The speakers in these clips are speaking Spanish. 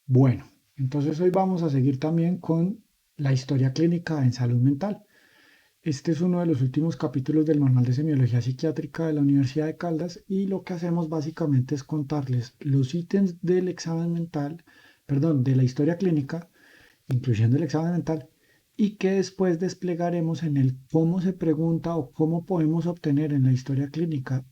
Bueno, entonces hoy vamos a seguir también con la historia clínica en salud mental. Este es uno de los últimos capítulos del Manual de Semiología Psiquiátrica de la Universidad de Caldas y lo que hacemos básicamente es contarles los ítems del examen mental, perdón, de la historia clínica, incluyendo el examen mental, y que después desplegaremos en el cómo se pregunta o cómo podemos obtener en la historia clínica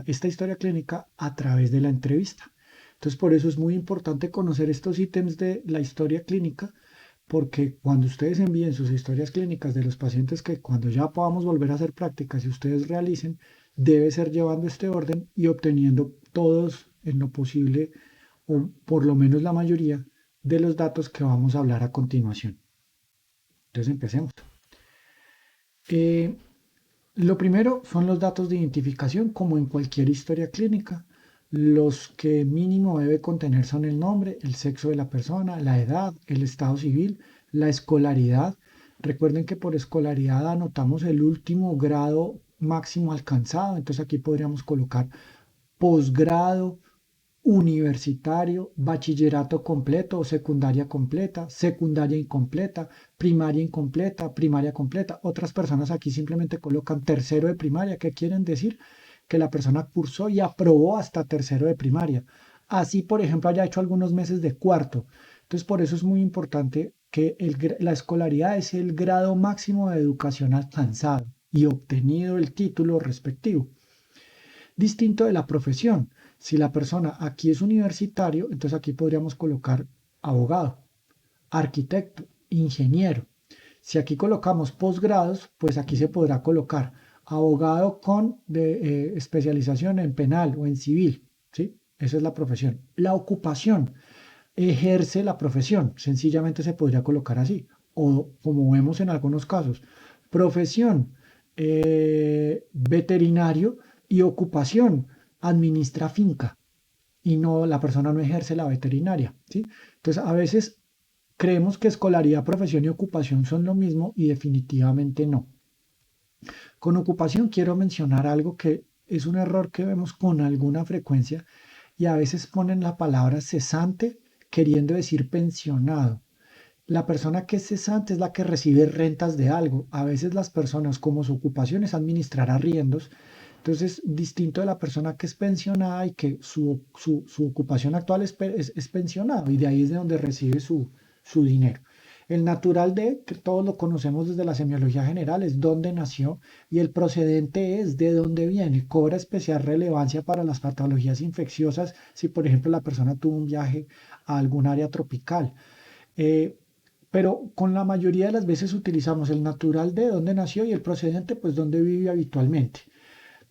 esta historia clínica a través de la entrevista. Entonces, por eso es muy importante conocer estos ítems de la historia clínica, porque cuando ustedes envíen sus historias clínicas de los pacientes que cuando ya podamos volver a hacer prácticas y ustedes realicen, debe ser llevando este orden y obteniendo todos en lo posible, o por lo menos la mayoría, de los datos que vamos a hablar a continuación. Entonces empecemos. Eh, lo primero son los datos de identificación, como en cualquier historia clínica. Los que mínimo debe contener son el nombre, el sexo de la persona, la edad, el estado civil, la escolaridad. Recuerden que por escolaridad anotamos el último grado máximo alcanzado, entonces aquí podríamos colocar posgrado, universitario, bachillerato completo o secundaria completa, secundaria incompleta, primaria completa. Otras personas aquí simplemente colocan tercero de primaria, que quieren decir que la persona cursó y aprobó hasta tercero de primaria. Así, por ejemplo, haya hecho algunos meses de cuarto. Entonces, por eso es muy importante que la escolaridad es el grado máximo de educación alcanzado y obtenido el título respectivo. Distinto de la profesión. Si la persona aquí es universitario, entonces aquí podríamos colocar abogado, arquitecto, ingeniero. Si aquí colocamos posgrados, pues aquí se podrá colocar abogado con especialización en penal o en civil. ¿Sí? Esa es la profesión. La ocupación ejerce la profesión. Sencillamente se podría colocar así. O como vemos en algunos casos, profesión veterinario y ocupación administra finca y no la persona no ejerce la veterinaria, ¿sí? Entonces, a veces creemos que escolaridad, profesión y ocupación son lo mismo y definitivamente no. Con ocupación quiero mencionar algo que es un error que vemos con alguna frecuencia y a veces ponen la palabra cesante queriendo decir pensionado. La persona que es cesante es la que recibe rentas de algo. A veces las personas, como su ocupación es administrar arriendos, entonces distinto de la persona que es pensionada y que su ocupación actual es pensionado y de ahí es de donde recibe su dinero. El natural de, que todos lo conocemos desde la semiología general, es dónde nació y el procedente es de dónde viene. Cobra especial relevancia para las patologías infecciosas si, por ejemplo, la persona tuvo un viaje a algún área tropical. Eh, pero con la mayoría de las veces utilizamos el natural de dónde nació y el procedente, pues dónde vive habitualmente.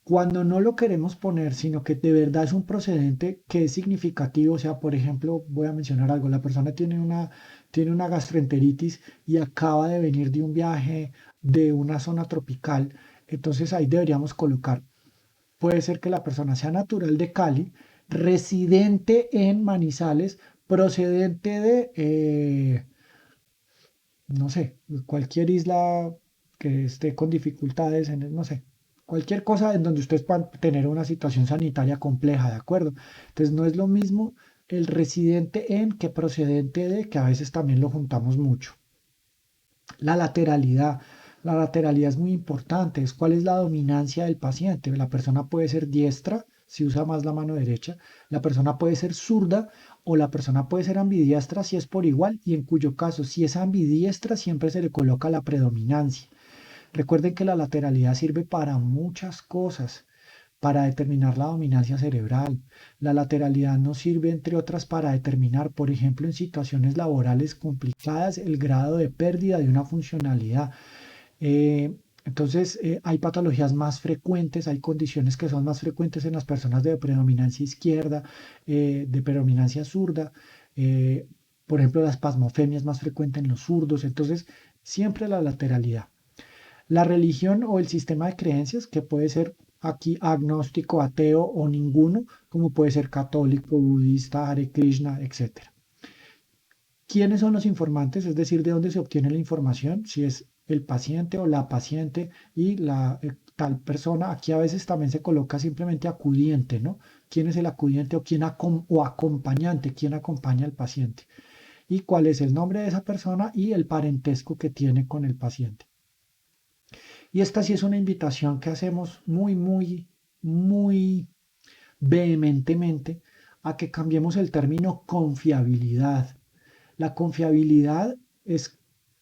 Cuando no lo queremos poner, sino que de verdad es un procedente que es significativo, o sea, por ejemplo, voy a mencionar algo, la persona tiene una gastroenteritis y acaba de venir de un viaje de una zona tropical, entonces ahí deberíamos colocar, puede ser que la persona sea natural de Cali, residente en Manizales, procedente de, no sé, cualquier isla que esté con dificultades, no sé, cualquier cosa en donde ustedes puedan tener una situación sanitaria compleja, ¿de acuerdo? Entonces no es lo mismo el residente en que procedente de, que a veces también lo juntamos mucho. La lateralidad. La lateralidad es muy importante. Es cuál es la dominancia del paciente. La persona puede ser diestra si usa más la mano derecha. La persona puede ser zurda o la persona puede ser ambidiestra si es por igual y en cuyo caso si es ambidiestra siempre se le coloca la predominancia. Recuerden que la lateralidad sirve para muchas cosas, para determinar la dominancia cerebral. La lateralidad nos sirve, entre otras, para determinar, por ejemplo, en situaciones laborales complicadas, el grado de pérdida de una funcionalidad. Entonces, hay patologías más frecuentes, hay condiciones que son más frecuentes en las personas de predominancia izquierda, de predominancia zurda. eh, por ejemplo, la espasmofemia es más frecuente en los zurdos. Entonces, siempre la lateralidad. La religión o el sistema de creencias, que puede ser aquí agnóstico, ateo o ninguno, como puede ser católico, budista, Hare Krishna, etcétera. ¿Quiénes son los informantes? Es decir, de dónde se obtiene la información, si es el paciente o la paciente y la tal persona. Aquí a veces también se coloca simplemente acudiente, ¿no? quién es el acudiente o o acompañante, quién acompaña al paciente y cuál es el nombre de esa persona y el parentesco que tiene con el paciente. Y esta sí es una invitación que hacemos muy vehementemente a que cambiemos el término confiabilidad. La confiabilidad es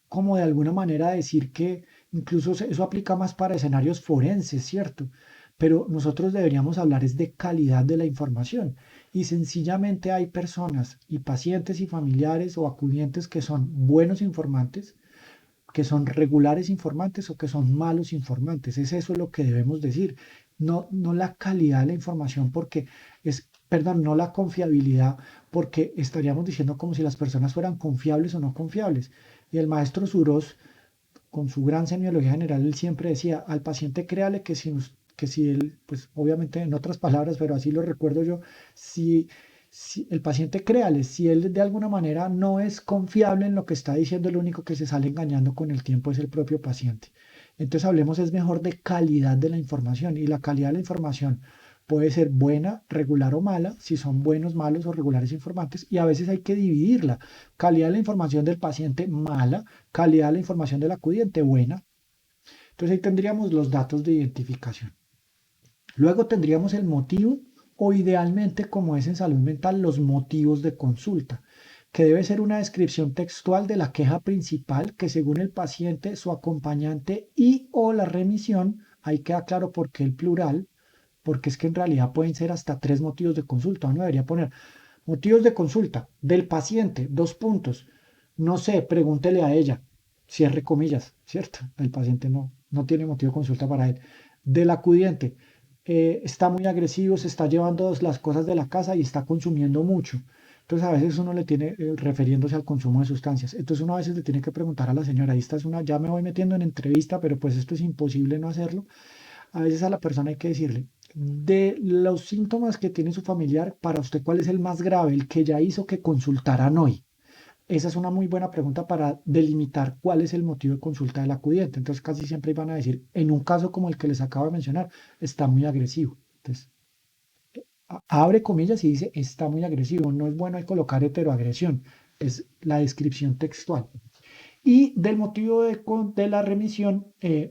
como de alguna manera decir que incluso eso aplica más para escenarios forenses, ¿cierto? Pero nosotros deberíamos hablar es de calidad de la información. Y sencillamente hay personas y pacientes y familiares o acudientes que son buenos informantes, que son regulares informantes o que son malos informantes. Es eso lo que debemos decir. No la calidad de la información porque perdón, no la confiabilidad porque estaríamos diciendo como si las personas fueran confiables o no confiables. Y el maestro Suros, con su gran semiología general, él siempre decía, al paciente créale que si él, pues obviamente en otras palabras, pero así lo recuerdo yo, si el paciente créale, si él de alguna manera no es confiable en lo que está diciendo, el único que se sale engañando con el tiempo es el propio paciente. Entonces hablemos es mejor de calidad de la información y la calidad de la información puede ser buena, regular o mala, si son buenos, malos o regulares informantes, y a veces hay que dividirla. Calidad de la información del paciente mala, calidad de la información del acudiente buena. Entonces ahí tendríamos los datos de identificación. Luego tendríamos el motivo o idealmente, como es en salud mental, los motivos de consulta, que debe ser una descripción textual de la queja principal que según el paciente, su acompañante y o la remisión, ahí queda claro por qué el plural, porque es que en realidad pueden ser hasta 3 motivos de consulta. Uno debería poner motivos de consulta del paciente, 2 puntos. No sé, pregúntele a ella, cierre comillas, ¿cierto? El paciente no tiene motivo de consulta para él. Del acudiente, está muy agresivo, se está llevando las cosas de la casa y está consumiendo mucho. Entonces a veces uno le tiene, refiriéndose al consumo de sustancias, entonces uno a veces le tiene que preguntar a la señora, esta es una, ya me voy metiendo en entrevista, pero pues esto es imposible no hacerlo. A veces a la persona hay que decirle, de los síntomas que tiene su familiar, para usted, ¿cuál es el más grave, el que ya hizo que consultaran hoy? Esa es una muy buena pregunta para delimitar cuál es el motivo de consulta del acudiente. Entonces, casi siempre van a decir, en un caso como el que les acabo de mencionar, está muy agresivo. Entonces, abre comillas y dice, está muy agresivo. No es bueno colocar heteroagresión, es la descripción textual. Y del motivo de la remisión,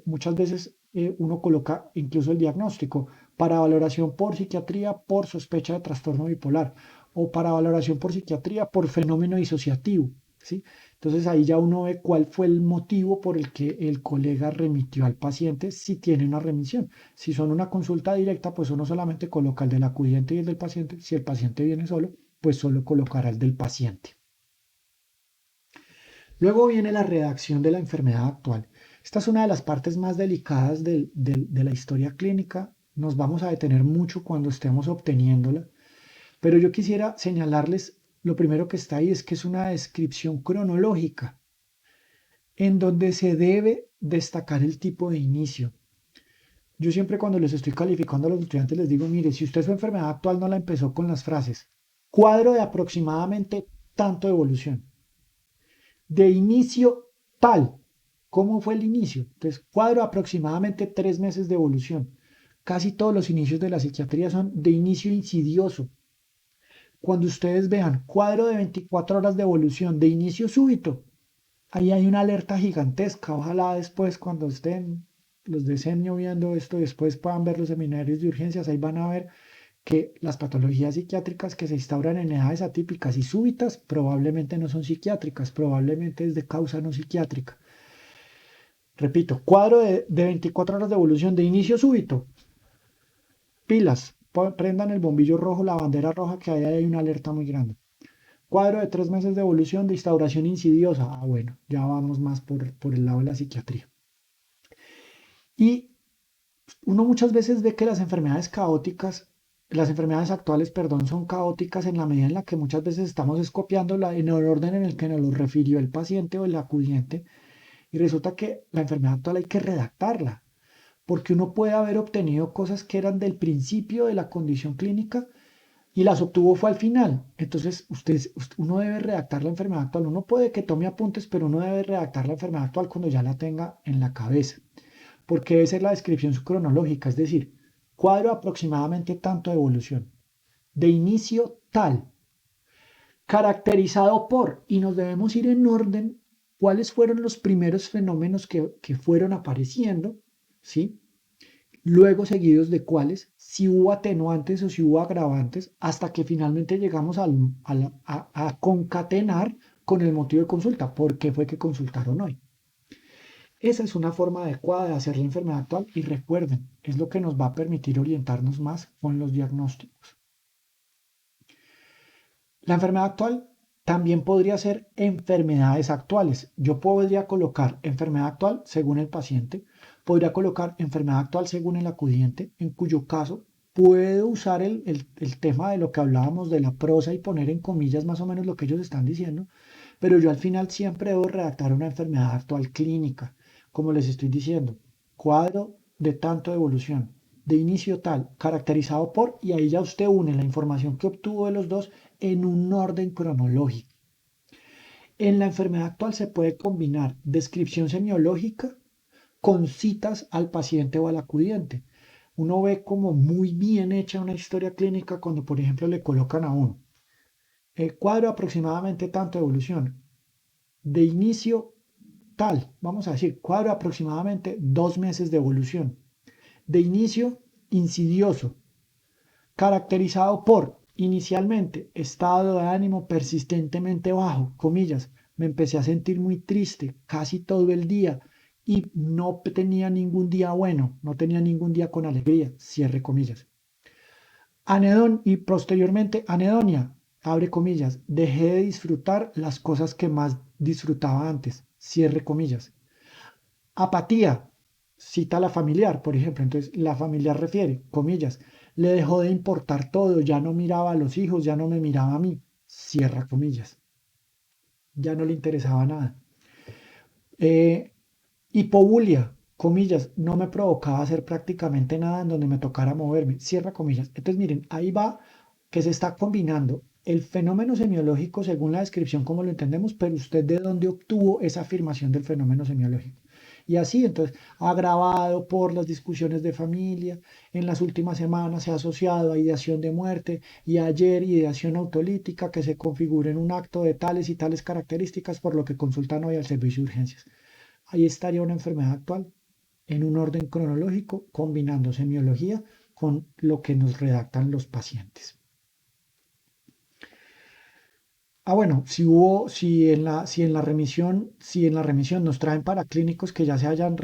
muchas veces uno coloca incluso el diagnóstico para valoración por psiquiatría por sospecha de trastorno bipolar o para valoración por psiquiatría por fenómeno disociativo, ¿sí? Entonces ahí ya uno ve cuál fue el motivo por el que el colega remitió al paciente si tiene una remisión. Si son una consulta directa, pues uno solamente coloca el del acudiente y el del paciente. Si el paciente viene solo, pues solo colocará el del paciente. Luego viene la redacción de la enfermedad actual. Esta es una de las partes más delicadas de la historia clínica. Nos vamos a detener mucho cuando estemos obteniéndola, pero yo quisiera señalarles lo primero que está ahí es que es una descripción cronológica en donde se debe destacar el tipo de inicio. Yo siempre cuando les estoy calificando a los estudiantes les digo, mire, si usted su enfermedad actual no la empezó con las frases, cuadro de aproximadamente tanto de evolución, de inicio tal. ¿Cómo fue el inicio? Entonces, cuadro aproximadamente 3 meses de evolución. Casi todos los inicios de la psiquiatría son de inicio insidioso. Cuando ustedes vean cuadro de 24 horas de evolución de inicio súbito, ahí hay una alerta gigantesca. Ojalá después, cuando estén los de Semio viendo esto, después puedan ver los seminarios de urgencias, ahí van a ver que las patologías psiquiátricas que se instauran en edades atípicas y súbitas probablemente no son psiquiátricas, probablemente es de causa no psiquiátrica. Repito, cuadro de 24 horas de evolución de inicio súbito. Pilas, prendan el bombillo rojo, la bandera roja, que ahí hay una alerta muy grande. Cuadro de 3 meses de evolución de instauración insidiosa. Ah, bueno, ya vamos más por el lado de la psiquiatría. Y uno muchas veces ve que las enfermedades caóticas, las enfermedades actuales, perdón, son caóticas en la medida en la que muchas veces estamos copiándola en el orden en el que nos lo refirió el paciente o el acudiente. Y resulta que la enfermedad actual hay que redactarla, porque uno puede haber obtenido cosas que eran del principio de la condición clínica y las obtuvo fue al final. Entonces, uno debe redactar la enfermedad actual. Uno puede que tome apuntes, pero uno debe redactar la enfermedad actual cuando ya la tenga en la cabeza, porque debe ser la descripción cronológica, es decir, cuadro aproximadamente tanto de evolución. de inicio tal, caracterizado por, y nos debemos ir en orden, cuáles fueron los primeros fenómenos que fueron apareciendo, ¿sí? Luego seguidos de cuáles, si hubo atenuantes o si hubo agravantes, hasta que finalmente llegamos a concatenar con el motivo de consulta, por qué fue que consultaron hoy. Esa es una forma adecuada de hacer la enfermedad actual y recuerden, es lo que nos va a permitir orientarnos más con los diagnósticos. La enfermedad actual también podría ser enfermedades actuales. Yo podría colocar enfermedad actual según el paciente, podría colocar enfermedad actual según el acudiente, en cuyo caso puedo usar el tema de lo que hablábamos de la prosa y poner en comillas más o menos lo que ellos están diciendo, pero yo al final siempre debo redactar una enfermedad actual clínica, como les estoy diciendo, cuadro de tanto de evolución, de inicio tal, caracterizado por, y ahí ya usted une la información que obtuvo de los dos en un orden cronológico. En la enfermedad actual se puede combinar descripción semiológica con citas al paciente o al acudiente. Uno ve como muy bien hecha una historia clínica cuando, por ejemplo, le colocan a uno el cuadro aproximadamente tanto de evolución, de inicio tal, vamos a decir, cuadro aproximadamente 2 meses de evolución, de inicio insidioso, caracterizado por, inicialmente, estado de ánimo persistentemente bajo, comillas, me empecé a sentir muy triste casi todo el día y no tenía ningún día bueno, no tenía ningún día con alegría, cierre comillas. Anedón y posteriormente anedonia, abre comillas, dejé de disfrutar las cosas que más disfrutaba antes, cierre comillas. Apatía, cita la familiar, por ejemplo, entonces la familiar refiere, comillas, le dejó de importar todo, ya no miraba a los hijos, ya no me miraba a mí, cierra comillas, ya no le interesaba nada. Hipobulia, comillas, no me provocaba hacer prácticamente nada en donde me tocara moverme, cierra comillas. Entonces miren, ahí va que se está combinando el fenómeno semiológico según la descripción como lo entendemos, pero usted de dónde obtuvo esa afirmación del fenómeno semiológico. Y así, entonces, agravado por las discusiones de familia, en las últimas semanas se ha asociado a ideación de muerte y ayer ideación autolítica que se configura en un acto de tales y tales características, por lo que consultan hoy al servicio de urgencias. Ahí estaría una enfermedad actual en un orden cronológico, combinando semiología con lo que nos redactan los pacientes. Bueno, si en la remisión nos traen para clínicos que ya se hayan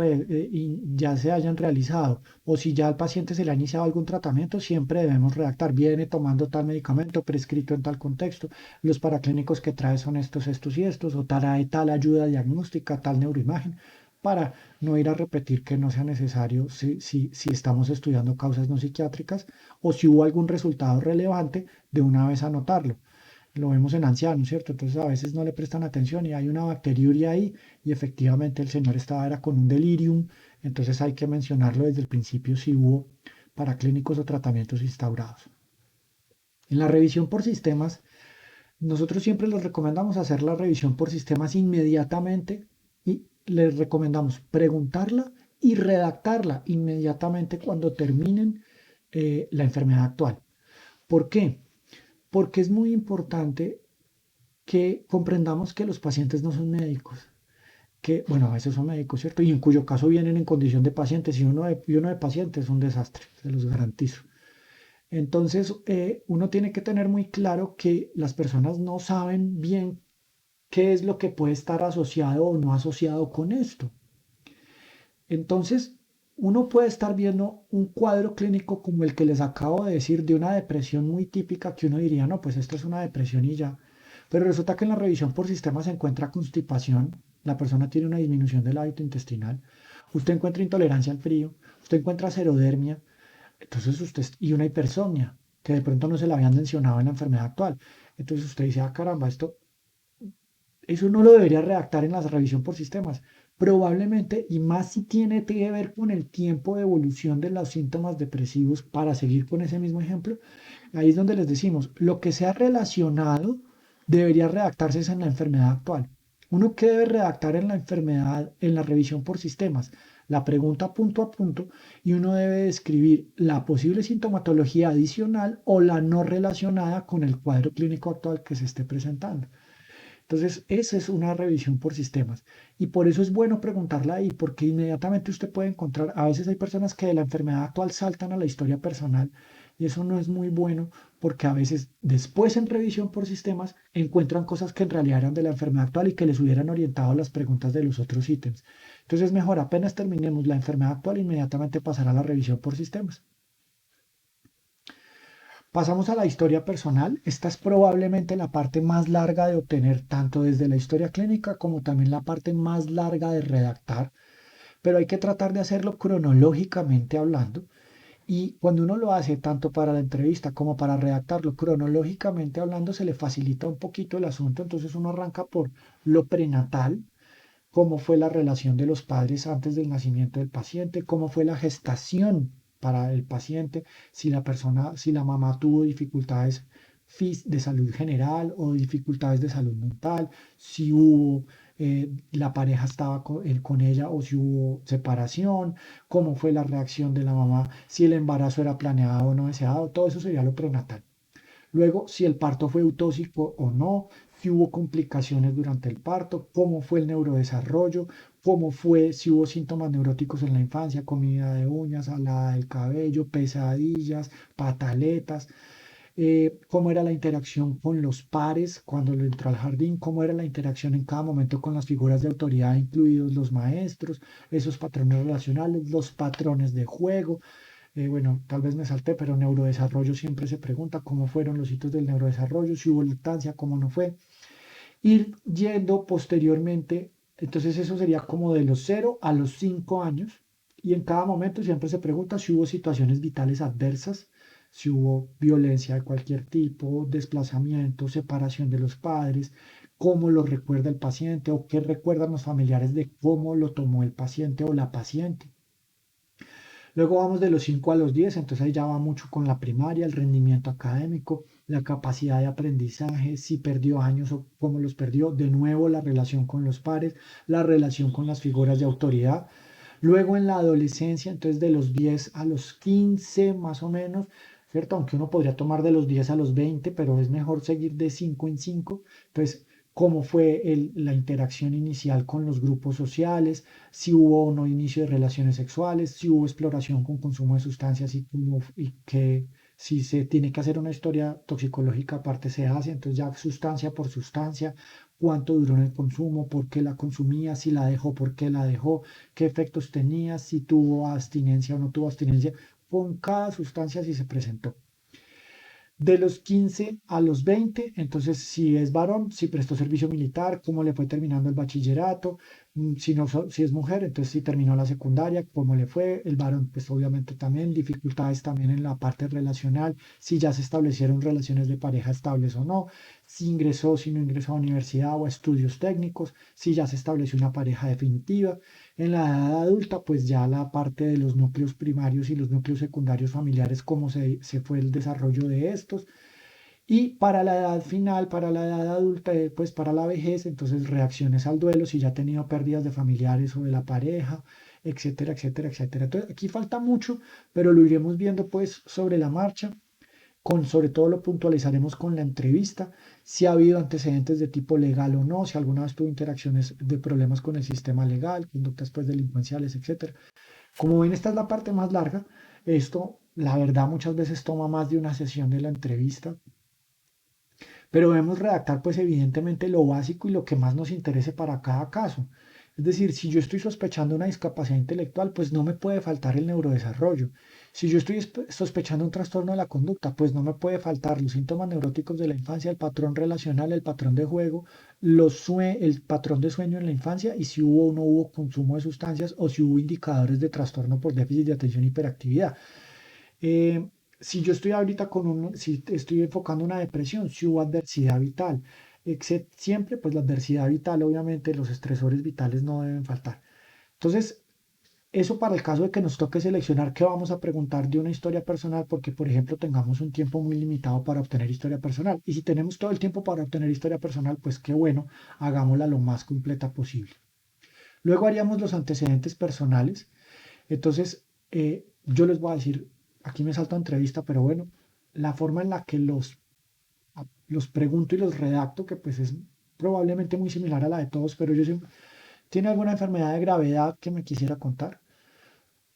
realizado, o si ya al paciente se le ha iniciado algún tratamiento, siempre debemos redactar, viene tomando tal medicamento prescrito en tal contexto, los paraclínicos que trae son estos y estos, o trae tal ayuda diagnóstica, tal neuroimagen, para no ir a repetir que no sea necesario si estamos estudiando causas no psiquiátricas, o si hubo algún resultado relevante, de una vez anotarlo. Lo vemos en ancianos, ¿cierto? Entonces a veces no le prestan atención y hay una bacteriuria ahí y efectivamente el señor era con un delirium, entonces hay que mencionarlo desde el principio si hubo paraclínicos o tratamientos instaurados. En la revisión por sistemas, nosotros siempre les recomendamos hacer la revisión por sistemas inmediatamente y les recomendamos preguntarla y redactarla inmediatamente cuando terminen la enfermedad actual. ¿Por qué? Porque es muy importante que comprendamos que los pacientes no son médicos, que, bueno, a veces son médicos, ¿cierto? Y en cuyo caso vienen en condición de pacientes, y uno de paciente es un desastre, se los garantizo. Entonces, uno tiene que tener muy claro que las personas no saben bien qué es lo que puede estar asociado o no asociado con esto. Entonces, uno puede estar viendo un cuadro clínico como el que les acabo de decir de una depresión muy típica que uno diría, no, pues esto es una depresión y ya. Pero resulta que en la revisión por sistema se encuentra constipación, la persona tiene una disminución del hábito intestinal, usted encuentra intolerancia al frío, usted encuentra serodermia, entonces y una hipersomnia, que de pronto no se la habían mencionado en la enfermedad actual. Entonces usted dice, caramba, eso no lo debería redactar en la revisión por sistemas. Probablemente, y más si tiene que ver con el tiempo de evolución de los síntomas depresivos, para seguir con ese mismo ejemplo, ahí es donde les decimos, lo que sea relacionado debería redactarse en la enfermedad actual. Uno que debe redactar en la enfermedad, en la revisión por sistemas, la pregunta punto a punto y uno debe describir la posible sintomatología adicional o la no relacionada con el cuadro clínico actual que se esté presentando. Entonces, esa es una revisión por sistemas. Y por eso es bueno preguntarla ahí, porque inmediatamente usted puede encontrar, a veces hay personas que de la enfermedad actual saltan a la historia personal y eso no es muy bueno porque a veces después en revisión por sistemas encuentran cosas que en realidad eran de la enfermedad actual y que les hubieran orientado las preguntas de los otros ítems. Entonces es mejor apenas terminemos la enfermedad actual inmediatamente pasar a la revisión por sistemas. Pasamos a la historia personal. Esta es probablemente la parte más larga de obtener, tanto desde la historia clínica como también la parte más larga de redactar, pero hay que tratar de hacerlo cronológicamente hablando. Y cuando uno lo hace tanto para la entrevista como para redactarlo cronológicamente hablando, se le facilita un poquito el asunto. Entonces uno arranca por lo prenatal, cómo fue la relación de los padres antes del nacimiento del paciente, cómo fue la gestación para el paciente, si la persona, si la mamá tuvo dificultades de salud general o dificultades de salud mental, si hubo, la pareja estaba con ella o si hubo separación, cómo fue la reacción de la mamá, si el embarazo era planeado o no deseado, todo eso sería lo prenatal. Luego, si el parto fue eutóxico o no, si hubo complicaciones durante el parto, cómo fue el neurodesarrollo, cómo fue, si hubo síntomas neuróticos en la infancia, comida de uñas, alada del cabello, pesadillas, pataletas, cómo era la interacción con los pares cuando lo entró al jardín, cómo era la interacción en cada momento con las figuras de autoridad, incluidos los maestros, esos patrones relacionales, los patrones de juego, bueno, tal vez me salté, pero neurodesarrollo siempre se pregunta cómo fueron los hitos del neurodesarrollo, si hubo lactancia, cómo no fue. Ir yendo posteriormente, entonces eso sería como de los 0 a los 5 años. Y en cada momento siempre se pregunta si hubo situaciones vitales adversas, si hubo violencia de cualquier tipo, desplazamiento, separación de los padres, cómo lo recuerda el paciente o qué recuerdan los familiares de cómo lo tomó el paciente o la paciente. Luego vamos de los 5 a los 10, entonces ahí ya va mucho con la primaria, el rendimiento académico, la capacidad de aprendizaje, si perdió años o cómo los perdió, de nuevo la relación con los pares, la relación con las figuras de autoridad. Luego en la adolescencia, entonces de los 10 a los 15 más o menos, ¿cierto? Aunque uno podría tomar de los 10 a los 20, pero es mejor seguir de 5 en 5. Entonces, cómo fue la interacción inicial con los grupos sociales, si hubo o no inicio de relaciones sexuales, si hubo exploración con consumo de sustancias y que si se tiene que hacer una historia toxicológica aparte se hace, entonces ya sustancia por sustancia, cuánto duró en el consumo, por qué la consumía, si la dejó, por qué la dejó, qué efectos tenía, si tuvo abstinencia o no tuvo abstinencia, con cada sustancia si se presentó. De los 15 a los 20, entonces si es varón, si prestó servicio militar, cómo le fue terminando el bachillerato, si, no, si es mujer, entonces si terminó la secundaria, cómo le fue, el varón pues obviamente también, dificultades también en la parte relacional, si ya se establecieron relaciones de pareja estables o no, si ingresó, si no ingresó a universidad o a estudios técnicos, si ya se estableció una pareja definitiva. En la edad adulta, pues ya la parte de los núcleos primarios y los núcleos secundarios familiares, cómo se fue el desarrollo de estos. Y para la edad final, para la edad adulta, pues para la vejez, entonces reacciones al duelo, si ya ha tenido pérdidas de familiares o de la pareja, etcétera, etcétera, etcétera. Entonces aquí falta mucho, pero lo iremos viendo pues sobre la marcha. Sobre todo lo puntualizaremos con la entrevista, si ha habido antecedentes de tipo legal o no, si alguna vez tuvo interacciones de problemas con el sistema legal, conductas pues delincuenciales, etcétera. Como ven, esta es la parte más larga. Esto, la verdad, muchas veces toma más de una sesión de la entrevista, pero debemos redactar pues evidentemente lo básico y lo que más nos interese para cada caso. Es decir, si yo estoy sospechando una discapacidad intelectual, pues no me puede faltar el neurodesarrollo. Si yo estoy sospechando un trastorno de la conducta, pues no me puede faltar los síntomas neuróticos de la infancia, el patrón relacional, el patrón de juego, el patrón de sueño en la infancia y si hubo o no hubo consumo de sustancias o si hubo indicadores de trastorno por déficit de atención y hiperactividad. Eh, si yo estoy ahorita si estoy enfocando una depresión, si hubo adversidad vital, siempre pues la adversidad vital, obviamente los estresores vitales no deben faltar. Entonces, eso para el caso de que nos toque seleccionar qué vamos a preguntar de una historia personal, porque por ejemplo tengamos un tiempo muy limitado para obtener historia personal. Y si tenemos todo el tiempo para obtener historia personal, pues qué bueno, hagámosla lo más completa posible. Luego haríamos los antecedentes personales. Entonces, yo les voy a decir, aquí me salto a entrevista, pero bueno, la forma en la que los pregunto y los redacto, que pues es probablemente muy similar a la de todos, pero yo siempre, ¿tiene alguna enfermedad de gravedad que me quisiera contar?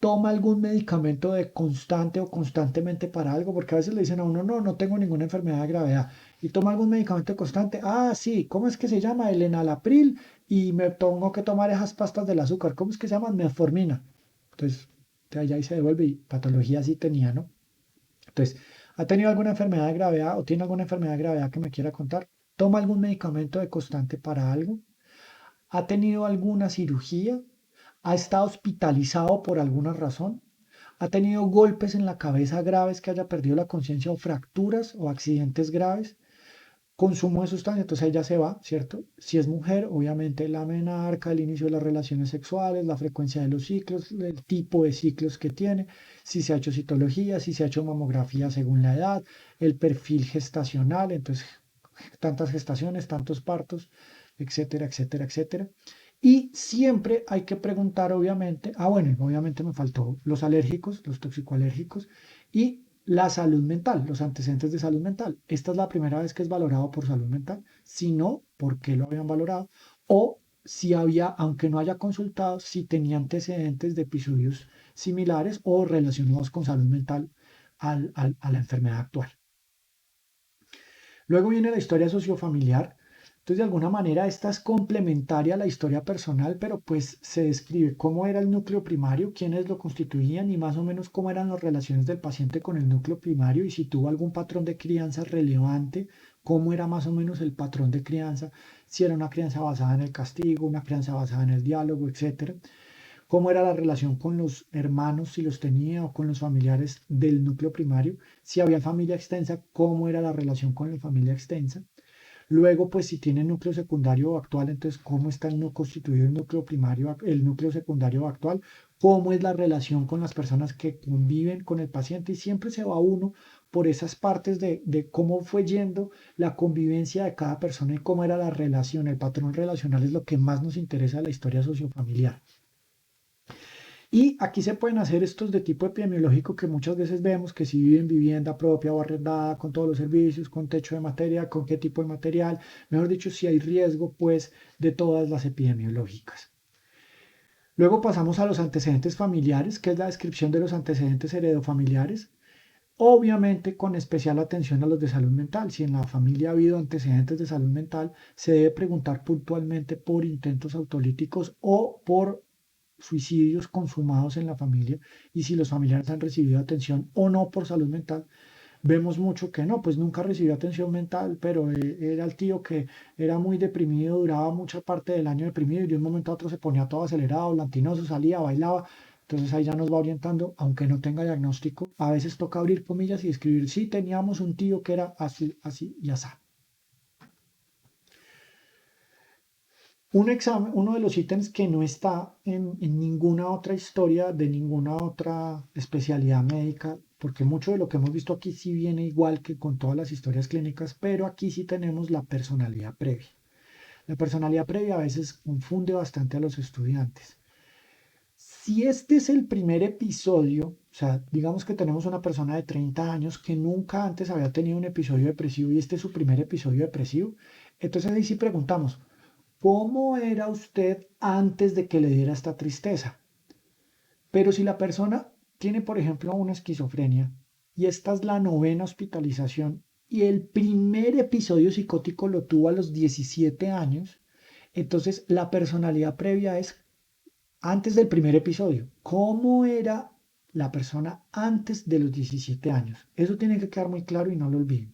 ¿Toma algún medicamento de constante o constantemente para algo? Porque a veces le dicen a uno, no, no tengo ninguna enfermedad de gravedad. ¿Y toma algún medicamento de constante? Ah, sí, ¿cómo es que se llama? El enalapril y me tengo que tomar esas pastas del azúcar. ¿Cómo es que se llama? Metformina. Entonces, de allá y se devuelve y patología sí tenía, ¿no? Entonces, ¿ha tenido alguna enfermedad de gravedad o tiene alguna enfermedad de gravedad que me quiera contar? ¿Toma algún medicamento de constante para algo? ¿Ha tenido alguna cirugía? ¿Ha estado hospitalizado por alguna razón? ¿Ha tenido golpes en la cabeza graves que haya perdido la conciencia o fracturas o accidentes graves? Consumo de sustancias, entonces ella se va, ¿cierto? Si es mujer, obviamente la menarca, el inicio de las relaciones sexuales, la frecuencia de los ciclos, el tipo de ciclos que tiene, si se ha hecho citología, si se ha hecho mamografía según la edad, el perfil gestacional, entonces tantas gestaciones, tantos partos, etcétera, etcétera, etcétera. Y siempre hay que preguntar, obviamente, bueno, obviamente me faltó los alérgicos, los toxicoalérgicos y la salud mental, los antecedentes de salud mental. Esta es la primera vez que es valorado por salud mental. Si no, ¿por qué lo habían valorado? O si había, aunque no haya consultado, si tenía antecedentes de episodios similares o relacionados con salud mental a la enfermedad actual. Luego viene la historia sociofamiliar. Entonces, de alguna manera, esta es complementaria a la historia personal, pero pues se describe cómo era el núcleo primario, quiénes lo constituían y más o menos cómo eran las relaciones del paciente con el núcleo primario y si tuvo algún patrón de crianza relevante, cómo era más o menos el patrón de crianza, si era una crianza basada en el castigo, una crianza basada en el diálogo, etcétera. Cómo era la relación con los hermanos, si los tenía, o con los familiares del núcleo primario, si había familia extensa, cómo era la relación con la familia extensa. Luego, pues si tiene núcleo secundario actual, entonces cómo está no constituido el núcleo primario, el núcleo secundario actual, cómo es la relación con las personas que conviven con el paciente y siempre se va uno por esas partes de cómo fue yendo la convivencia de cada persona y cómo era la relación, el patrón relacional es lo que más nos interesa de la historia sociofamiliar. Y aquí se pueden hacer estos de tipo epidemiológico que muchas veces vemos que si viven vivienda propia o arrendada, con todos los servicios, con techo de materia, con qué tipo de material, mejor dicho, si hay riesgo pues de todas las epidemiológicas. Luego pasamos a los antecedentes familiares, que es la descripción de los antecedentes heredofamiliares, obviamente con especial atención a los de salud mental. Si en la familia ha habido antecedentes de salud mental, se debe preguntar puntualmente por intentos autolíticos o por suicidios consumados en la familia y si los familiares han recibido atención o no por salud mental. Vemos mucho que no, pues nunca recibió atención mental, pero era el tío que era muy deprimido, duraba mucha parte del año deprimido y de un momento a otro se ponía todo acelerado, lantinoso, salía, bailaba. Entonces ahí ya nos va orientando, aunque no tenga diagnóstico. A veces toca abrir comillas y escribir, sí, teníamos un tío que era así, así y así. Un examen, uno de los ítems que no está en ninguna otra historia de ninguna otra especialidad médica, porque mucho de lo que hemos visto aquí sí viene igual que con todas las historias clínicas, pero aquí sí tenemos la personalidad previa. La personalidad previa a veces confunde bastante a los estudiantes. Si este es el primer episodio, o sea, digamos que tenemos una persona de 30 años que nunca antes había tenido un episodio depresivo y este es su primer episodio depresivo, entonces ahí sí preguntamos, ¿cómo era usted antes de que le diera esta tristeza? Pero si la persona tiene, por ejemplo, una esquizofrenia y esta es la novena hospitalización y el primer episodio psicótico lo tuvo a los 17 años, entonces la personalidad previa es antes del primer episodio. ¿Cómo era la persona antes de los 17 años? Eso tiene que quedar muy claro y no lo olviden.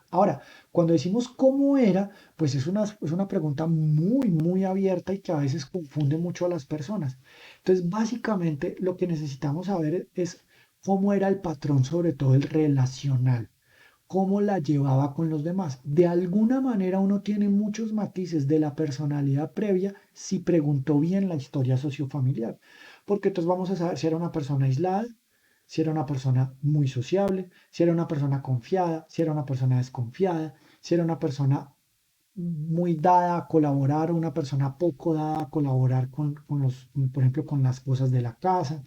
Ahora, cuando decimos cómo era, pues es una pregunta muy, muy abierta y que a veces confunde mucho a las personas. Entonces, básicamente lo que necesitamos saber es cómo era el patrón, sobre todo el relacional, cómo la llevaba con los demás. De alguna manera uno tiene muchos matices de la personalidad previa si preguntó bien la historia sociofamiliar, porque entonces vamos a saber si era una persona aislada, si era una persona muy sociable, si era una persona confiada, si era una persona desconfiada, si era una persona muy dada a colaborar o una persona poco dada a colaborar con los, por ejemplo, con las cosas de la casa.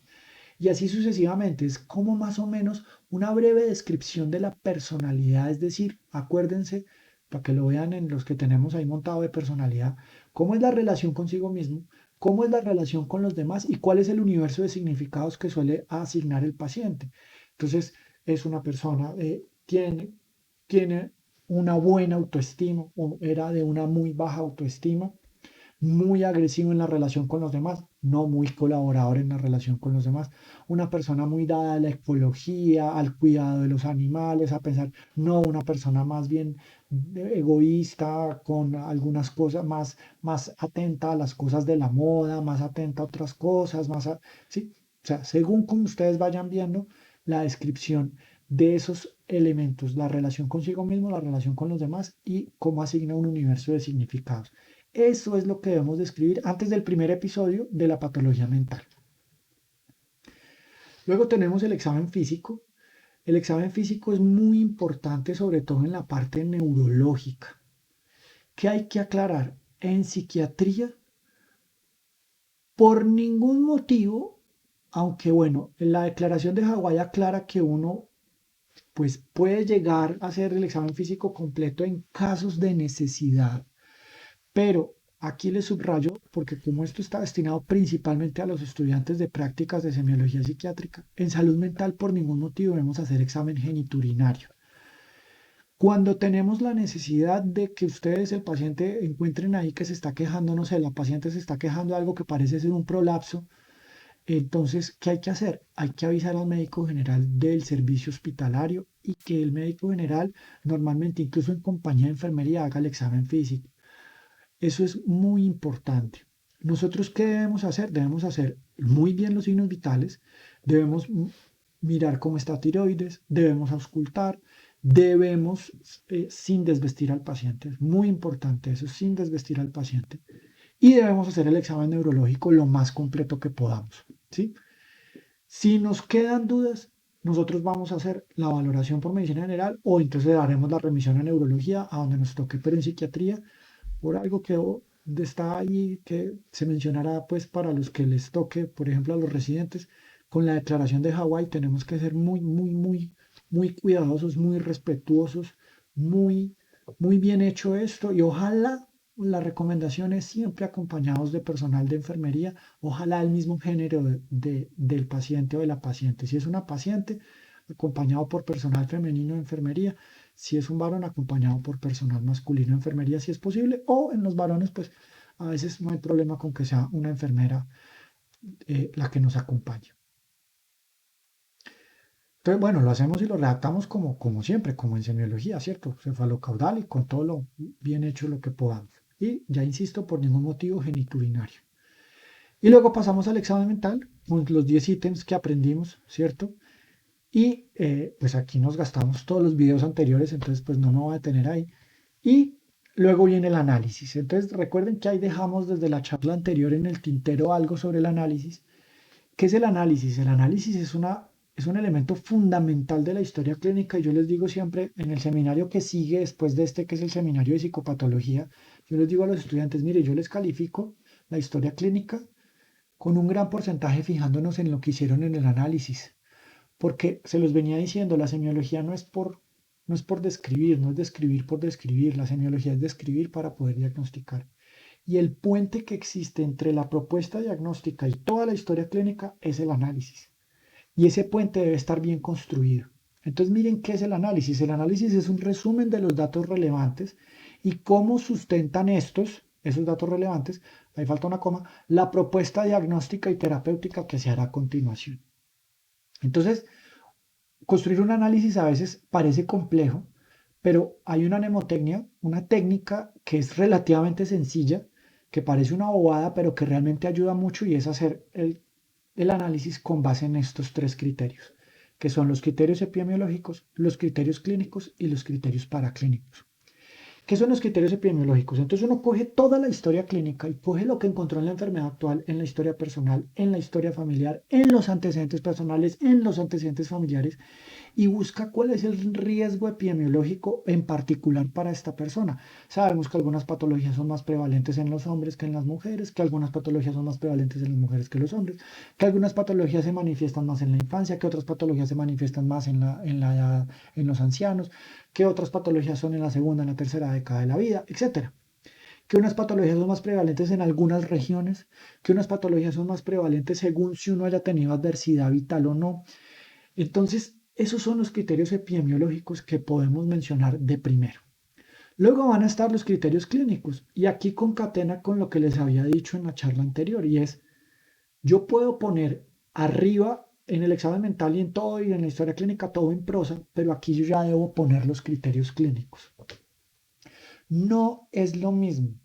Y así sucesivamente. Es como más o menos una breve descripción de la personalidad. Es decir, acuérdense, para que lo vean en los que tenemos ahí montado de personalidad, cómo es la relación consigo mismo, cómo es la relación con los demás y cuál es el universo de significados que suele asignar el paciente. Entonces, es una persona, tiene una buena autoestima o era de una muy baja autoestima, muy agresivo en la relación con los demás, no muy colaborador en la relación con los demás, una persona muy dada a la ecología, al cuidado de los animales, a pensar, no una persona más bien egoísta, con algunas cosas más atenta a las cosas de la moda, más atenta a otras cosas, ¿sí? O sea, según como ustedes vayan viendo la descripción de esos elementos, la relación consigo mismo, la relación con los demás y cómo asigna un universo de significados. Eso es lo que debemos describir antes del primer episodio de la patología mental. Luego tenemos el examen físico. El examen físico es muy importante, sobre todo en la parte neurológica. ¿Qué hay que aclarar? En psiquiatría, por ningún motivo, aunque bueno, la declaración de Hawái aclara que uno pues puede llegar a hacer el examen físico completo en casos de necesidad. Pero aquí les subrayo, porque como esto está destinado principalmente a los estudiantes de prácticas de semiología psiquiátrica, en salud mental por ningún motivo debemos hacer examen geniturinario. Cuando tenemos la necesidad de que ustedes, el paciente, encuentren ahí que se está quejando, no sé, la paciente se está quejando de algo que parece ser un prolapso, entonces, ¿qué hay que hacer? Hay que avisar al médico general del servicio hospitalario y que el médico general, normalmente incluso en compañía de enfermería, haga el examen físico. Eso es muy importante. ¿Nosotros qué debemos hacer? Debemos hacer muy bien los signos vitales, debemos mirar cómo está tiroides, debemos auscultar, debemos sin desvestir al paciente. Es muy importante eso, sin desvestir al paciente. Y debemos hacer el examen neurológico lo más completo que podamos. ¿Sí? Si nos quedan dudas, nosotros vamos a hacer la valoración por medicina general o entonces daremos la remisión a neurología a donde nos toque, pero en psiquiatría por algo que está ahí, que se mencionará pues para los que les toque, por ejemplo, a los residentes, con la declaración de Hawái tenemos que ser muy cuidadosos, muy respetuosos, muy, muy bien hecho esto y ojalá la recomendación es siempre acompañados de personal de enfermería, ojalá el mismo género del paciente o de la paciente. Si es una paciente, acompañado por personal femenino de enfermería, si es un varón, acompañado por personal masculino de enfermería, si es posible, o en los varones, pues a veces no hay problema con que sea una enfermera la que nos acompañe. Entonces, bueno, lo hacemos y lo redactamos como siempre, como en semiología, ¿cierto? Cefalocaudal y con todo lo bien hecho lo que podamos. Y ya insisto, por ningún motivo geniturinario. Y luego pasamos al examen mental, con los 10 ítems que aprendimos, ¿cierto? Y pues aquí nos gastamos todos los videos anteriores, entonces pues no me voy a detener ahí. Y luego viene el análisis. Entonces recuerden que ahí dejamos desde la charla anterior en el tintero algo sobre el análisis. ¿Qué es el análisis? El análisis es un elemento fundamental de la historia clínica y yo les digo siempre en el seminario que sigue después de este, que es el seminario de psicopatología, yo les digo a los estudiantes, mire, yo les califico la historia clínica con un gran porcentaje fijándonos en lo que hicieron en el análisis. Porque se los venía diciendo, la semiología no es por describir, no es describir por describir, la semiología es describir para poder diagnosticar. Y el puente que existe entre la propuesta diagnóstica y toda la historia clínica es el análisis. Y ese puente debe estar bien construido. Entonces miren qué es el análisis. El análisis es un resumen de los datos relevantes y cómo sustentan esos datos relevantes, ahí falta una coma, la propuesta diagnóstica y terapéutica que se hará a continuación. Entonces, construir un análisis a veces parece complejo, pero hay una mnemotecnia, una técnica que es relativamente sencilla, que parece una bobada, pero que realmente ayuda mucho y es hacer el análisis con base en estos tres criterios, que son los criterios epidemiológicos, los criterios clínicos y los criterios paraclínicos. ¿Qué son los criterios epidemiológicos? Entonces uno coge toda la historia clínica y coge lo que encontró en la enfermedad actual, en la historia personal, en la historia familiar, en los antecedentes personales, en los antecedentes familiares y busca cuál es el riesgo epidemiológico en particular para esta persona. Sabemos que algunas patologías son más prevalentes en los hombres que en las mujeres, que algunas patologías son más prevalentes en las mujeres que en los hombres, que algunas patologías se manifiestan más en la infancia, que otras patologías se manifiestan más en los ancianos, que otras patologías son en la segunda, en la tercera década de la vida, etcétera. Que unas patologías son más prevalentes en algunas regiones, que unas patologías son más prevalentes según si uno haya tenido adversidad vital o no. Entonces, esos son los criterios epidemiológicos que podemos mencionar de primero. Luego van a estar los criterios clínicos y aquí concatena con lo que les había dicho en la charla anterior y es, yo puedo poner arriba en el examen mental y en todo y en la historia clínica todo en prosa, pero aquí yo ya debo poner los criterios clínicos. No es lo mismo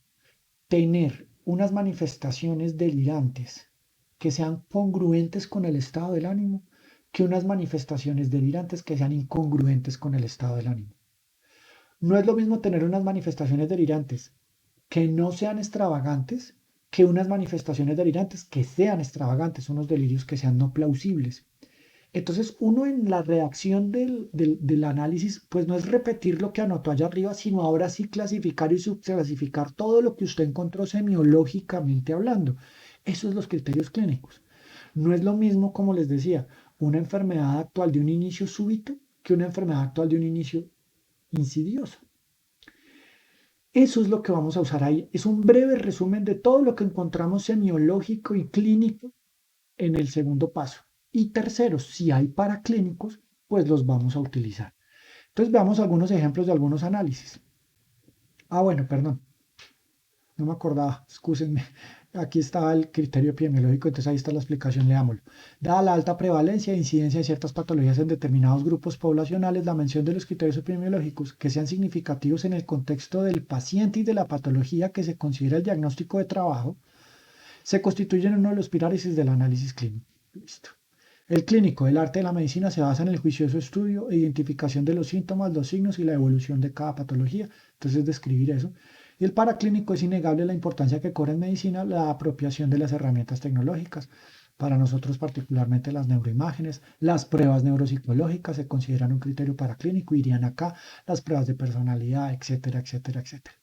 tener unas manifestaciones delirantes que sean congruentes con el estado del ánimo que unas manifestaciones delirantes que sean incongruentes con el estado del ánimo. No es lo mismo tener unas manifestaciones delirantes que no sean extravagantes que unas manifestaciones delirantes que sean extravagantes, unos delirios que sean no plausibles. Entonces, uno en la redacción del análisis, pues no es repetir lo que anotó allá arriba, sino ahora sí clasificar y subclasificar todo lo que usted encontró semiológicamente hablando. Esos son los criterios clínicos. No es lo mismo, como les decía, una enfermedad actual de un inicio súbito que una enfermedad actual de un inicio insidioso. Eso es lo que vamos a usar ahí. Es un breve resumen de todo lo que encontramos semiológico y clínico en el segundo paso. Y tercero, si hay paraclínicos, pues los vamos a utilizar. Entonces veamos algunos ejemplos de algunos análisis. Bueno, perdón, no me acordaba, excúsenme. Aquí estaba el criterio epidemiológico, entonces ahí está la explicación, leámoslo. Dada la alta prevalencia e incidencia de ciertas patologías en determinados grupos poblacionales, la mención de los criterios epidemiológicos que sean significativos en el contexto del paciente y de la patología que se considera el diagnóstico de trabajo, se constituyen en uno de los pilares del análisis clínico. Listo. El clínico, el arte de la medicina, se basa en el juicioso estudio e identificación de los síntomas, los signos y la evolución de cada patología. Entonces, describir eso. Y el paraclínico es innegable la importancia que cobra en medicina la apropiación de las herramientas tecnológicas. Para nosotros, particularmente las neuroimágenes, las pruebas neuropsicológicas se consideran un criterio paraclínico, irían acá, las pruebas de personalidad, etcétera, etcétera, etcétera.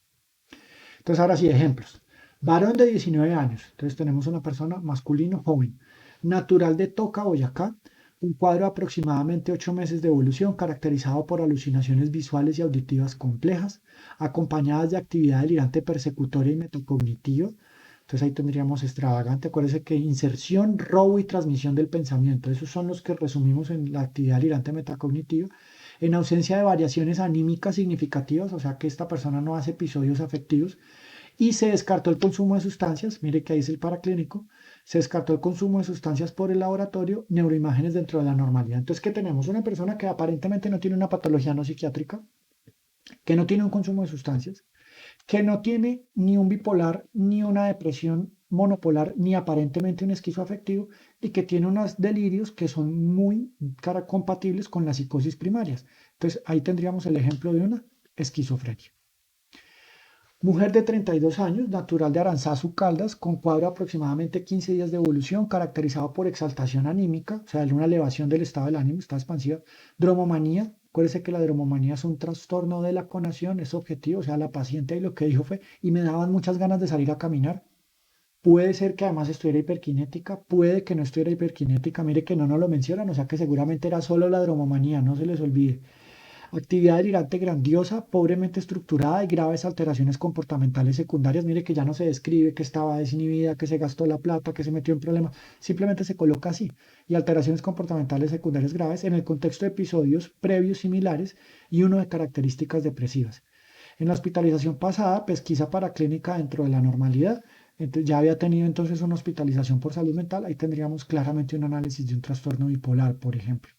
Entonces, ahora sí, ejemplos. Varón de 19 años. Entonces, tenemos una persona masculino, joven. Natural de Toca, Boyacá. Un cuadro de aproximadamente 8 meses de evolución caracterizado por alucinaciones visuales y auditivas complejas, acompañadas de actividad delirante persecutoria y metacognitiva. Entonces ahí tendríamos extravagante. Acuérdense que inserción, robo y transmisión del pensamiento. Esos son los que resumimos en la actividad delirante metacognitiva. En ausencia de variaciones anímicas significativas, o sea que esta persona no hace episodios afectivos, y se descartó el consumo de sustancias, mire que ahí es el paraclínico, se descartó el consumo de sustancias por el laboratorio, neuroimágenes dentro de la normalidad. Entonces, ¿qué tenemos? Una persona que aparentemente no tiene una patología no psiquiátrica, que no tiene un consumo de sustancias, que no tiene ni un bipolar, ni una depresión monopolar, ni aparentemente un esquizoafectivo, y que tiene unos delirios que son muy compatibles con las psicosis primarias. Entonces, ahí tendríamos el ejemplo de una esquizofrenia. Mujer de 32 años, natural de Aranzazu, Caldas, con cuadro de aproximadamente 15 días de evolución, caracterizado por exaltación anímica, o sea, una elevación del estado del ánimo, está expansiva, dromomanía. Acuérdense que la dromomanía es un trastorno de la conación, es objetivo, o sea, la paciente ahí lo que dijo fue, y me daban muchas ganas de salir a caminar. Puede ser que además estuviera hiperkinética, puede que no estuviera hiperkinética, mire que no nos lo mencionan, o sea que seguramente era solo la dromomanía, no se les olvide. Actividad delirante grandiosa, pobremente estructurada y graves alteraciones comportamentales secundarias. Mire que ya no se describe que estaba desinhibida, que se gastó la plata, que se metió en problemas. Simplemente se coloca así. Y alteraciones comportamentales secundarias graves en el contexto de episodios previos similares y uno de características depresivas. En la hospitalización pasada, pesquisa paraclínica dentro de la normalidad. Entonces, ya había tenido entonces una hospitalización por salud mental. Ahí tendríamos claramente un análisis de un trastorno bipolar, por ejemplo.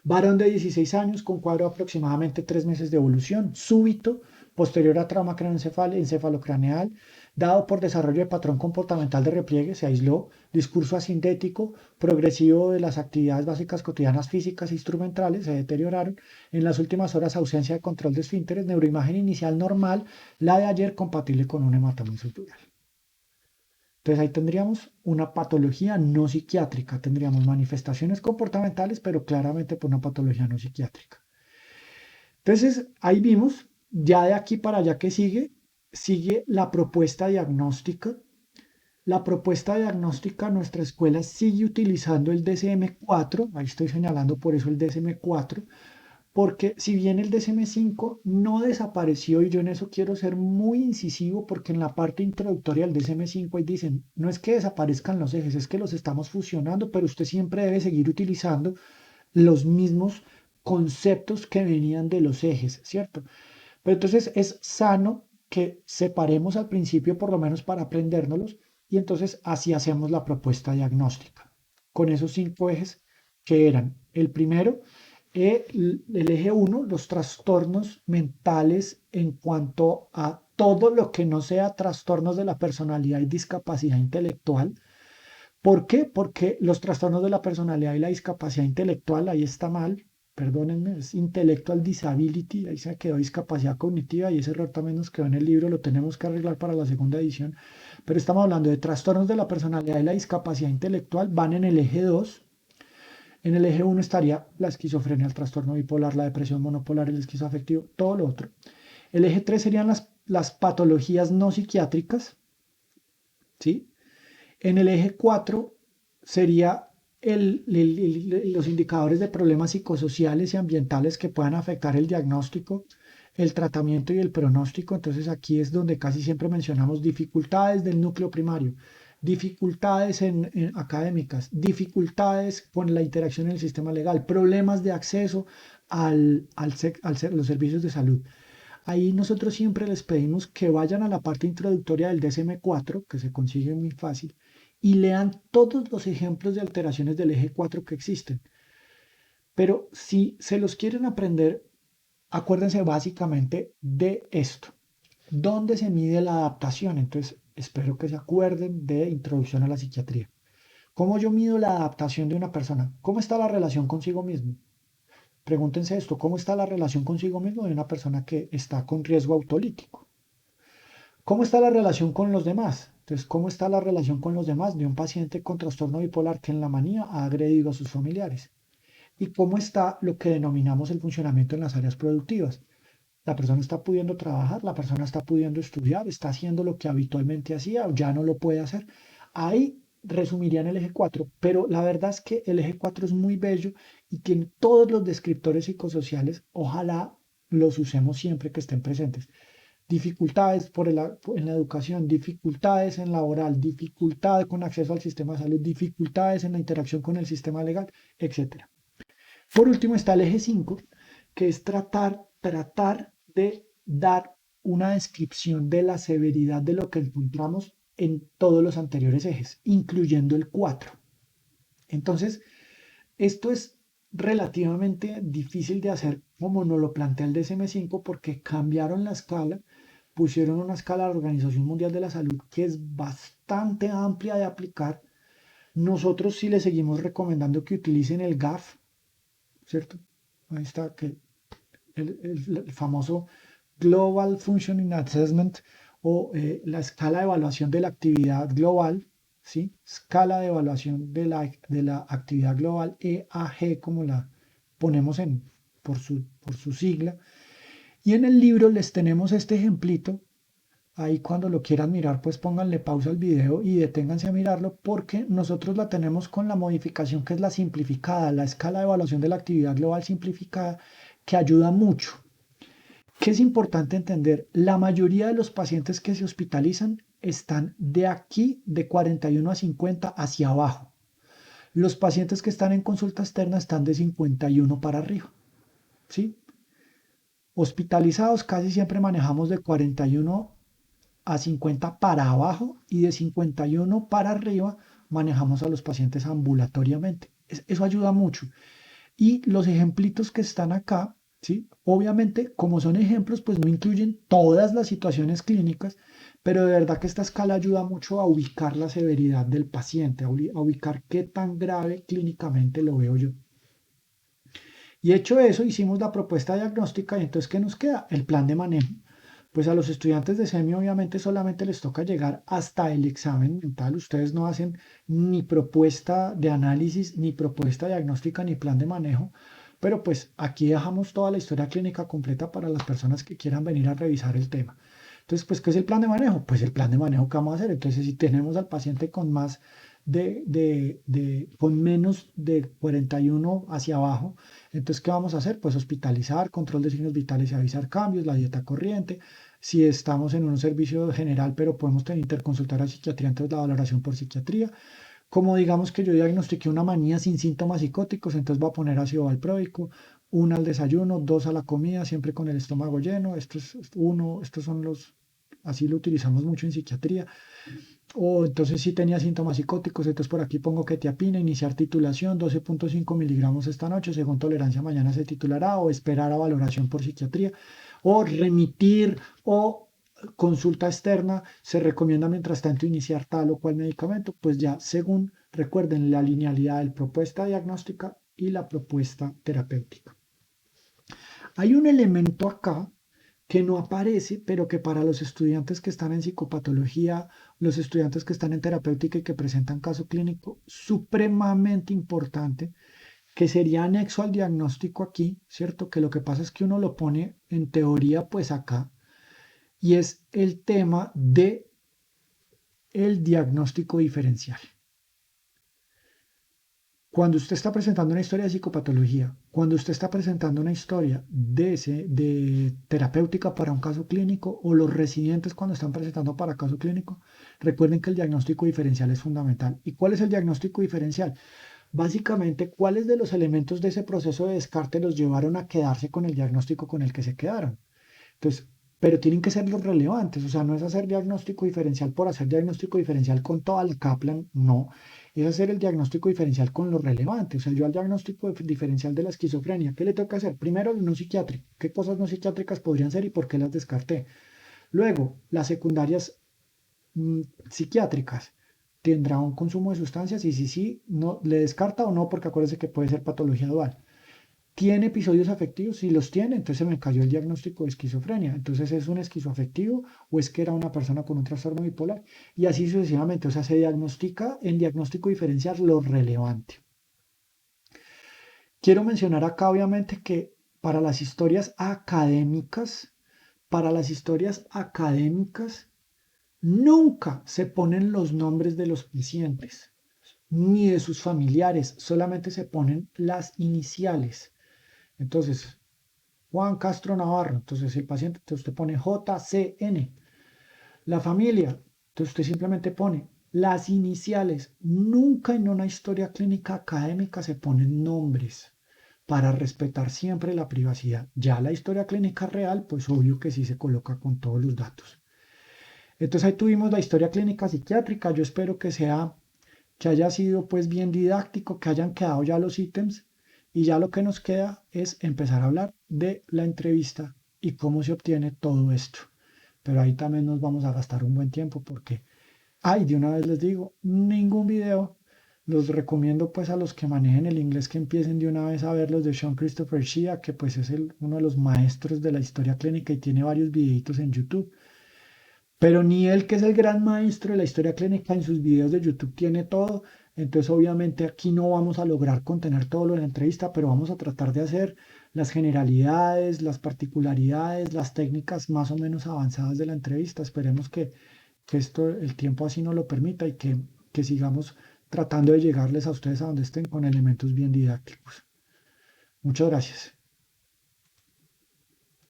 Varón de 16 años con cuadro de aproximadamente 3 meses de evolución, súbito, posterior a trauma encefalocraneal, dado por desarrollo de patrón comportamental de repliegue, se aisló, discurso asindético, progresivo de las actividades básicas cotidianas físicas e instrumentales, se deterioraron, en las últimas horas ausencia de control de esfínteres, neuroimagen inicial normal, la de ayer compatible con un hematoma sutural. Entonces ahí tendríamos una patología no psiquiátrica, tendríamos manifestaciones comportamentales, pero claramente por una patología no psiquiátrica. Entonces ahí vimos, ya de aquí para allá que sigue la propuesta diagnóstica. La propuesta diagnóstica, nuestra escuela sigue utilizando el DSM-4, ahí estoy señalando por eso el DSM-4, porque si bien el DSM-5 no desapareció, y yo en eso quiero ser muy incisivo, porque en la parte introductoria del DSM-5 ahí dicen, no es que desaparezcan los ejes, es que los estamos fusionando, pero usted siempre debe seguir utilizando los mismos conceptos que venían de los ejes, ¿cierto? Pero entonces es sano que separemos al principio, por lo menos para aprendérnoslos, y entonces así hacemos la propuesta diagnóstica, con esos 5 ejes que eran el primero, el eje 1, los trastornos mentales en cuanto a todo lo que no sea trastornos de la personalidad y discapacidad intelectual. ¿Por qué? Porque los trastornos de la personalidad y la discapacidad intelectual, ahí está mal, perdónenme, es intellectual disability, ahí se quedó discapacidad cognitiva y ese error también nos quedó en el libro, lo tenemos que arreglar para la segunda edición, pero estamos hablando de trastornos de la personalidad y la discapacidad intelectual, van en el eje 2. En el eje 1 estaría la esquizofrenia, el trastorno bipolar, la depresión monopolar, el esquizoafectivo, todo lo otro. El eje 3 serían las patologías no psiquiátricas, ¿sí? En el eje 4 sería los indicadores de problemas psicosociales y ambientales que puedan afectar el diagnóstico, el tratamiento y el pronóstico. Entonces aquí es donde casi siempre mencionamos dificultades del núcleo primario, dificultades en académicas, dificultades con la interacción en el sistema legal, problemas de acceso los servicios de salud. Ahí nosotros siempre les pedimos que vayan a la parte introductoria del DSM-4, que se consigue muy fácil, y lean todos los ejemplos de alteraciones del eje 4 que existen. Pero si se los quieren aprender, acuérdense básicamente de esto. ¿Dónde se mide la adaptación? Entonces, espero que se acuerden de Introducción a la Psiquiatría. ¿Cómo yo mido la adaptación de una persona? ¿Cómo está la relación consigo mismo? Pregúntense esto, ¿cómo está la relación consigo mismo de una persona que está con riesgo autolítico? ¿Cómo está la relación con los demás? Entonces, ¿cómo está la relación con los demás de un paciente con trastorno bipolar que en la manía ha agredido a sus familiares? ¿Y cómo está lo que denominamos el funcionamiento en las áreas productivas? La persona está pudiendo trabajar, la persona está pudiendo estudiar, está haciendo lo que habitualmente hacía o ya no lo puede hacer. Ahí resumiría en el eje 4, pero la verdad es que el eje 4 es muy bello y tiene todos los descriptores psicosociales. Ojalá los usemos siempre que estén presentes. Dificultades en la educación, dificultades en laboral, dificultades con acceso al sistema de salud, dificultades en la interacción con el sistema legal, etc. Por último está el eje 5, que es tratar de dar una descripción de la severidad de lo que encontramos en todos los anteriores ejes, incluyendo el 4. Entonces, esto es relativamente difícil de hacer como nos lo plantea el DSM-5 porque cambiaron la escala, pusieron una escala de la Organización Mundial de la Salud que es bastante amplia de aplicar. Nosotros sí le seguimos recomendando que utilicen el GAF, ¿cierto? Ahí está, que el famoso Global Functioning Assessment o la escala de evaluación de la actividad global, ¿sí? Escala de evaluación de la actividad global, EAG, como la ponemos por su sigla. Y en el libro les tenemos este ejemplito. Ahí cuando lo quieran mirar, pues pónganle pausa al video y deténganse a mirarlo porque nosotros la tenemos con la modificación que es la simplificada, la escala de evaluación de la actividad global simplificada, que ayuda mucho. ¿Qué es importante entender? La mayoría de los pacientes que se hospitalizan están de aquí, de 41 a 50 hacia abajo. Los pacientes que están en consulta externa están de 51 para arriba. ¿Sí? Hospitalizados casi siempre manejamos de 41 a 50 para abajo y de 51 para arriba manejamos a los pacientes ambulatoriamente. Eso ayuda mucho. Y los ejemplitos que están acá, ¿sí? Obviamente, como son ejemplos, pues no incluyen todas las situaciones clínicas, pero de verdad que esta escala ayuda mucho a ubicar la severidad del paciente, a ubicar qué tan grave clínicamente lo veo yo. Y hecho eso, hicimos la propuesta diagnóstica y entonces, ¿qué nos queda? El plan de manejo. Pues a los estudiantes de SEMI obviamente solamente les toca llegar hasta el examen mental. Ustedes no hacen ni propuesta de análisis, ni propuesta diagnóstica, ni plan de manejo. Pero pues aquí dejamos toda la historia clínica completa para las personas que quieran venir a revisar el tema. Entonces, pues, ¿qué es el plan de manejo? Pues el plan de manejo que vamos a hacer. Entonces, si tenemos al paciente con más con menos de 41 hacia abajo, entonces, ¿qué vamos a hacer? Pues hospitalizar, control de signos vitales y avisar cambios, la dieta corriente. Si estamos en un servicio general, pero podemos tener interconsultar a psiquiatría, entonces la valoración por psiquiatría. Como digamos que yo diagnostiqué una manía sin síntomas psicóticos, entonces voy a poner ácido valproico, una al desayuno, dos a la comida, siempre con el estómago lleno. Esto es uno, estos son los, así lo utilizamos mucho en psiquiatría. O entonces sí tenía síntomas psicóticos, entonces por aquí pongo quetiapina, iniciar titulación, 12,5 miligramos esta noche, según tolerancia mañana se titulará, o esperar a valoración por psiquiatría, o remitir, o consulta externa, se recomienda mientras tanto iniciar tal o cual medicamento, pues ya según, recuerden, la linealidad de propuesta diagnóstica y la propuesta terapéutica. Hay un elemento acá que no aparece, pero que para los estudiantes que están en psicopatología, los estudiantes que están en terapéutica y que presentan caso clínico, supremamente importante, que sería anexo al diagnóstico aquí, ¿cierto? Que lo que pasa es que uno lo pone en teoría pues acá, y es el tema de el diagnóstico diferencial. Cuando usted está presentando una historia de psicopatología, cuando usted está presentando una historia de terapéutica para un caso clínico o los residentes cuando están presentando para caso clínico, recuerden que el diagnóstico diferencial es fundamental. ¿Y cuál es el diagnóstico diferencial? Básicamente, ¿cuáles de los elementos de ese proceso de descarte los llevaron a quedarse con el diagnóstico con el que se quedaron? Entonces, pero tienen que ser los relevantes, o sea, no es hacer diagnóstico diferencial por hacer diagnóstico diferencial con toda la Kaplan, no, es hacer el diagnóstico diferencial con lo relevante, o sea, yo al diagnóstico diferencial de la esquizofrenia, ¿qué le toca hacer? Primero, el no psiquiátrico, ¿qué cosas no psiquiátricas podrían ser y por qué las descarté? Luego, las secundarias psiquiátricas, ¿tendrá un consumo de sustancias? Y si sí, no, ¿le descarta o no? Porque acuérdense que puede ser patología dual. ¿Tiene episodios afectivos? Si los tiene, entonces se me cayó el diagnóstico de esquizofrenia. Entonces, ¿es un esquizoafectivo o es que era una persona con un trastorno bipolar? Y así sucesivamente. O sea, se diagnostica en diagnóstico diferencial lo relevante. Quiero mencionar acá, obviamente, que para las historias académicas, nunca se ponen los nombres de los pacientes ni de sus familiares, solamente se ponen las iniciales. Entonces, Juan Castro Navarro. Entonces el paciente, entonces usted pone JCN. La familia, entonces usted simplemente pone las iniciales. Nunca en una historia clínica académica se ponen nombres para respetar siempre la privacidad. Ya la historia clínica real, pues obvio que sí se coloca con todos los datos. Entonces ahí tuvimos la historia clínica psiquiátrica. Yo espero que haya sido pues bien didáctico, que hayan quedado ya los ítems y ya lo que nos queda es empezar a hablar de la entrevista y cómo se obtiene todo esto. Pero ahí también nos vamos a gastar un buen tiempo porque, ay, de una vez les digo, ningún video. Los recomiendo pues a los que manejen el inglés que empiecen de una vez a ver los de Sean Christopher Shea, que pues es uno de los maestros de la historia clínica y tiene varios videitos en YouTube. Pero ni él, que es el gran maestro de la historia clínica, en sus videos de YouTube tiene todo. Entonces, obviamente, aquí no vamos a lograr contener todo lo de la entrevista, pero vamos a tratar de hacer las generalidades, las particularidades, las técnicas más o menos avanzadas de la entrevista. Esperemos que esto, el tiempo así nos lo permita y que sigamos tratando de llegarles a ustedes a donde estén con elementos bien didácticos. Muchas gracias.